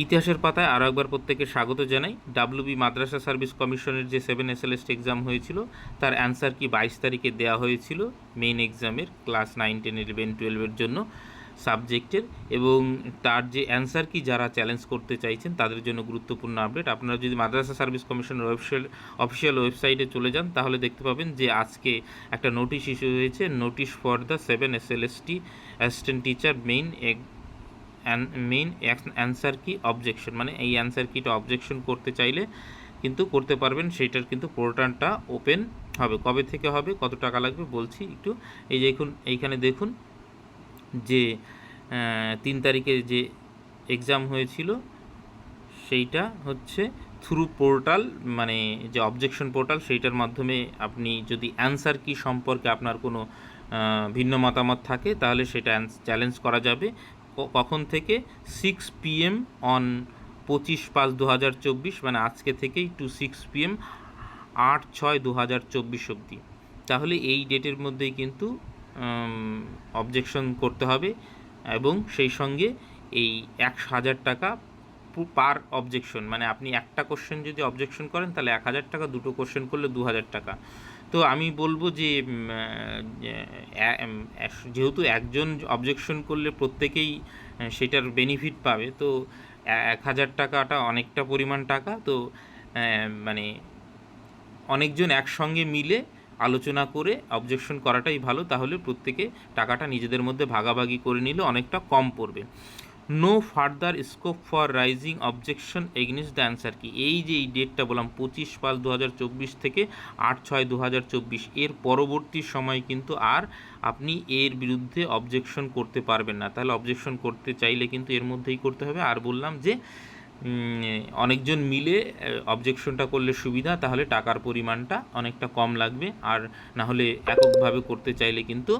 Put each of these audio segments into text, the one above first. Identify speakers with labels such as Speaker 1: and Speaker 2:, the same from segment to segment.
Speaker 1: ইতিহাসের পাতায় আরও একবার প্রত্যেকে স্বাগত জানাই। ডাব্লিউবি মাদ্রাসা সার্ভিস কমিশনের যে 7 SLST এক্সাম হয়েছিল তার অ্যান্সার কি 22 তারিখে দেওয়া হয়েছিল মেইন এক্সামের ক্লাস 9, 10, 11, 12-এর জন্য সাবজেক্টের, এবং তার যে অ্যান্সার কি যারা চ্যালেঞ্জ করতে চাইছেন তাদের জন্য গুরুত্বপূর্ণ আপডেট। আপনারা যদি মাদ্রাসা সার্ভিস কমিশনের অফিসিয়াল ওয়েবসাইটে চলে যান তাহলে দেখতে পাবেন যে আজকে একটা নোটিশ ইস্যু হয়েছে, notice for the 7 SLST assistant teacher main answer কি অবজেকশন, মানে এই অ্যান্সার কিটা অবজেকশন করতে চাইলে কিন্তু করতে পারবেন। সেইটার কিন্তু পোর্টালটা ওপেন হবে। কবে থেকে হবে, কত টাকা লাগবে বলছি একটু। এই দেখুন, এইখানে দেখুন যে 3 তারিখে যে এক্সাম হয়েছিল সেইটা হচ্ছে থ্রু পোর্টাল, মানে যে অবজেকশন পোর্টাল, সেইটার মাধ্যমে আপনি যদি অ্যান্সার কি সম্পর্কে আপনার কোনো ভিন্ন মতামত থাকে তাহলে সেটা চ্যালেঞ্জ করা যাবে। কখন থেকে? 6 PM অন 25/5/2024, মানে আজকে থেকেই টু 6 PM 8/6/2024 অবধি। তাহলে এই ডেটের মধ্যেই কিন্তু অবজেকশন করতে হবে, এবং সেই সঙ্গে এই 1,000 টাকা পার অবজেকশন, মানে আপনি একটা কোশ্চেন যদি অবজেকশন করেন তাহলে 1,000 টাকা, দুটো কোশ্চেন করলে 2,000 টাকা। তো আমি বলবো যে যেহেতু একজন অবজেকশন করলে প্রত্যেকেই সেটার বেনিফিট পাবে, তো 1,000 টাকাটা অনেকটা পরিমাণ টাকা। তো মানে অনেকজন একসঙ্গে মিলে আলোচনা করে অবজেকশন করাটাই ভালো, তাহলে প্রত্যেকে টাকাটা নিজেদের মধ্যে ভাগাভাগি করে নিলে অনেকটা কম পড়বে। No further scope for raising objection against the answer কি, এই যে এই ডেটটা বললাম 25/5/2024 থেকে 8/6/2024, এর পরবর্তী সময় কিন্তু আর আপনি এর বিরুদ্ধে অবজেকশন করতে পারবেন না। তাহলে অবজেকশন করতে চাইলে কিন্তু এর মধ্যেই করতে হবে। আর বললাম যে অনেকজন মিলে অবজেকশনটা করলে সুবিধা, তাহলে টাকার পরিমাণটা অনেকটা কম লাগবে। আর না হলে এককভাবে করতে চাইলে কিন্তু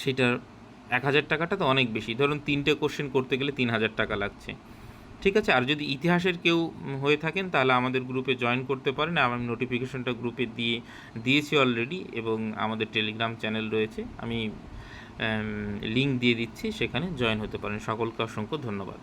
Speaker 1: সেটার 1,000 টাকাটা তো অনেক বেশি, ধরুন 3টে কোশ্চেন করতে গেলে 3,000 টাকা লাগছে। ঠিক আছে। আর যদি ইতিহাসের কেউ হয়ে থাকেন তাহলে আমাদের গ্রুপে জয়েন করতে পারেন। আমি নোটিফিকেশনটা গ্রুপে দিয়েছি অলরেডি, এবং আমাদের টেলিগ্রাম চ্যানেল রয়েছে, আমি লিঙ্ক দিয়ে দিচ্ছি, সেখানে জয়েন হতে পারেন। সকলকে অসংখ্য ধন্যবাদ।